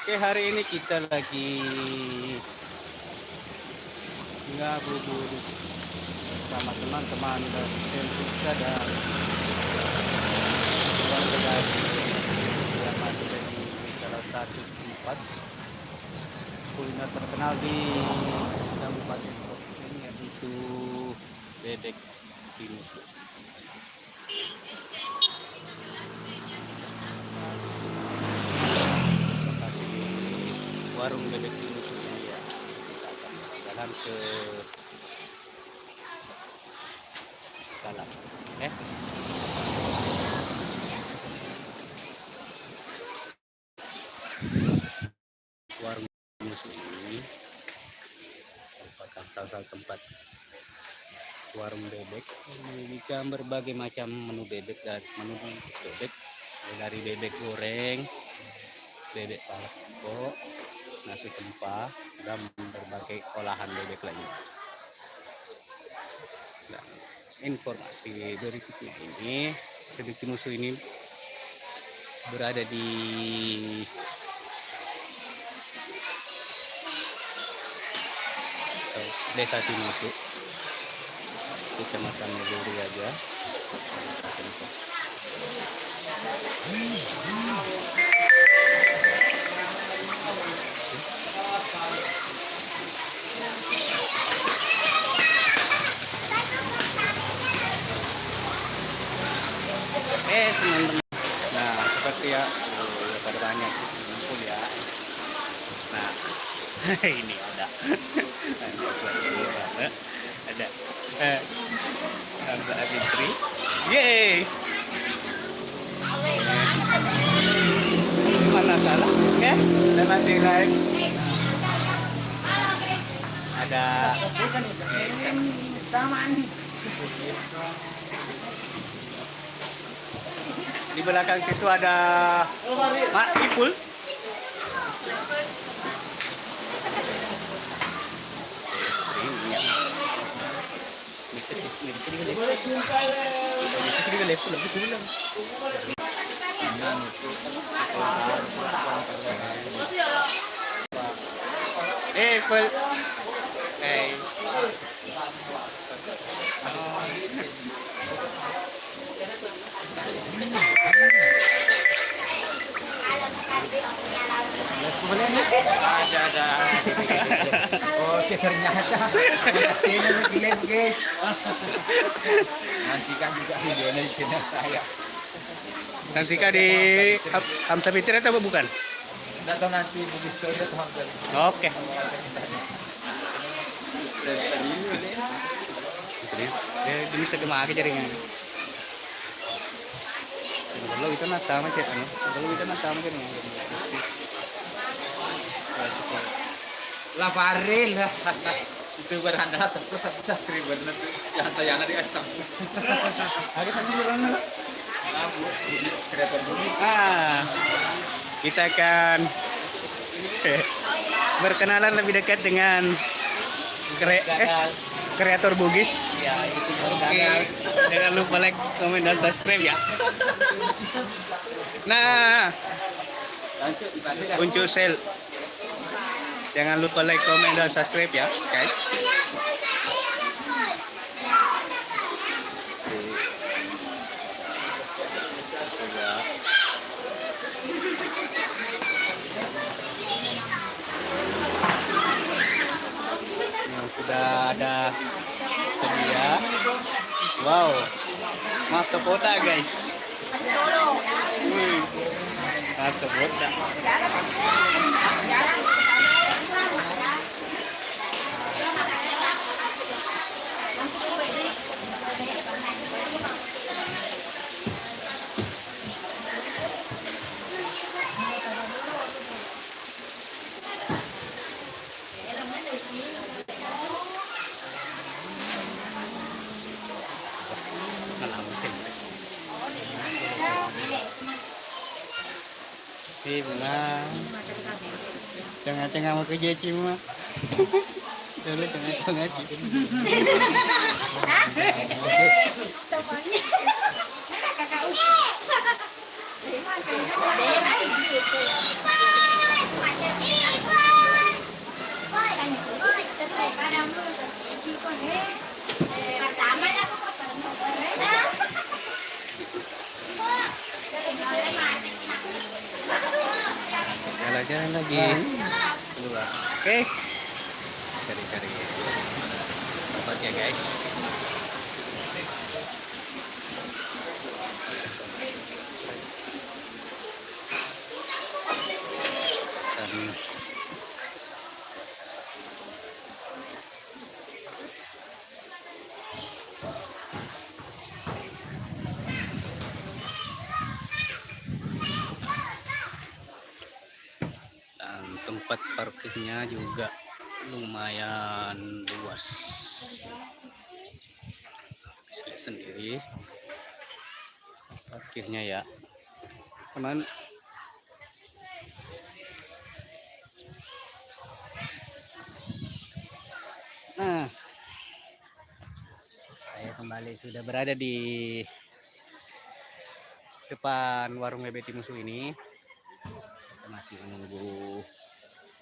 Oke, hari ini kita lagi ngabuburit bersama teman-teman dari Sentika dan keluarga dari yang ada di salah satu tempat kuliner terkenal di Kabupaten Kota ini, yaitu Bebek Tinusu. Lokasi di warung Bebek Tinusu ini ya. Kita akan jalan ke dalam. Warung Tinusu ini merupakan salah satu tempat warung bebek menyajikan berbagai macam menu bebek dan menu bebek, dari bebek goreng, bebek paleko, nasi kempah, dan berbagai olahan bebek lainnya. Nah, informasi dari titik ini, Bebek Tinusu ini berada di Desa Tinusu, Kecamatan Meduri aja. Teman-teman, nah seperti ya, pada banyak kumpul ya. Nah ini ada Hamza Abitri, yeay, mana salah ya, dan masih lain ada di belakang situ ada Mak Ipul. Ipul, ada. Oke, ternyata hasilnya begini guys. Nantikan juga videonya di channel saya. Nansika di Hamza Fitri atau bukan? Tidak tahu nanti di story atau Hamza. Oke. Dia bisa kemana jaringan. Kalau itu nata macam ni, kalau itu nata macam ni. Lah Faril lah. Itu beranda terus subscriber nanti jangan tayangan di atas. Ada sambil orang lah. Kreator Bugis. Kita akan berkenalan lebih dekat dengan kreator Bugis. Ya, itu Oke. Jangan lupa like, komen, dan subscribe ya. Nah, Uncu Sel. Jangan lupa like, komen, dan subscribe ya, guys. Sudah ada sedia. Wow, masuk kota guys. Masuk kota. Bunga tengah-tengah mau kerja cuma dulu tengah-tengah jalan lagi keluar. Oke, cari-cari tempat ya guys. Dan tempat parkirnya juga lumayan luas. Bisa lihat sendiri parkirnya ya teman. Nah, saya kembali sudah berada di depan warung bebek Timusu ini. Kita masih menunggu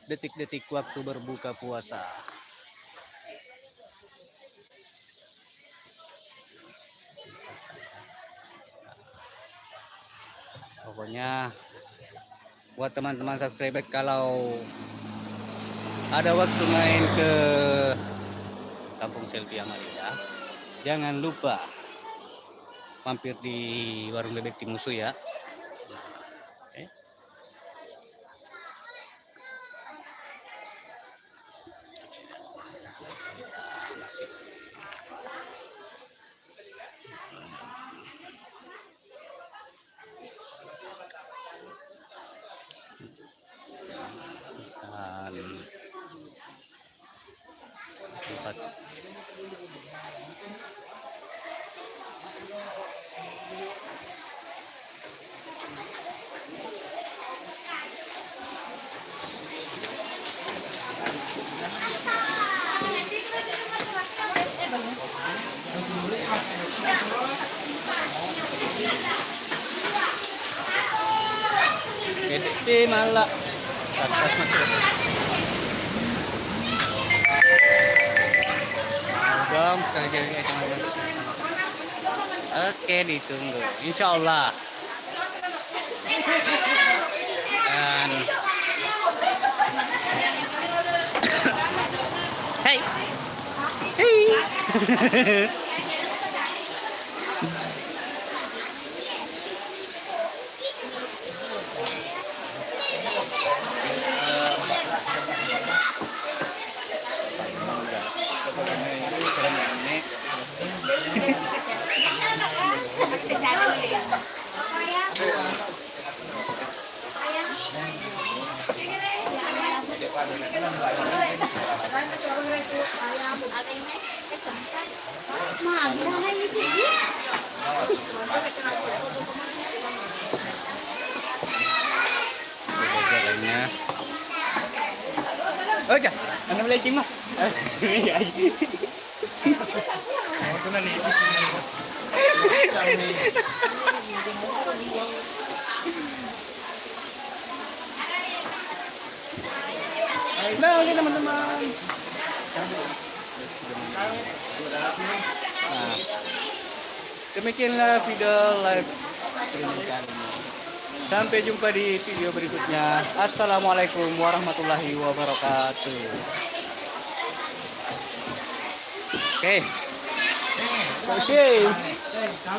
detik-detik waktu berbuka puasa. Pokoknya buat teman-teman subscriber, kalau ada waktu main ke Kampung Selfie Amalia, jangan lupa mampir di warung bebek Timusu ya. Oke. Dan tempat gede malah atas masuk. Belum kerja teman-teman. Oke, ditunggu insyaallah. Dan hey hey jalannya. Oh, ja, anda boleh cing mah. Iya. Nah, oke teman-teman. Nah, demikianlah video live streaming kali ini. Sampai jumpa di video berikutnya. Assalamualaikum warahmatullahi wabarakatuh. Oke. Okay.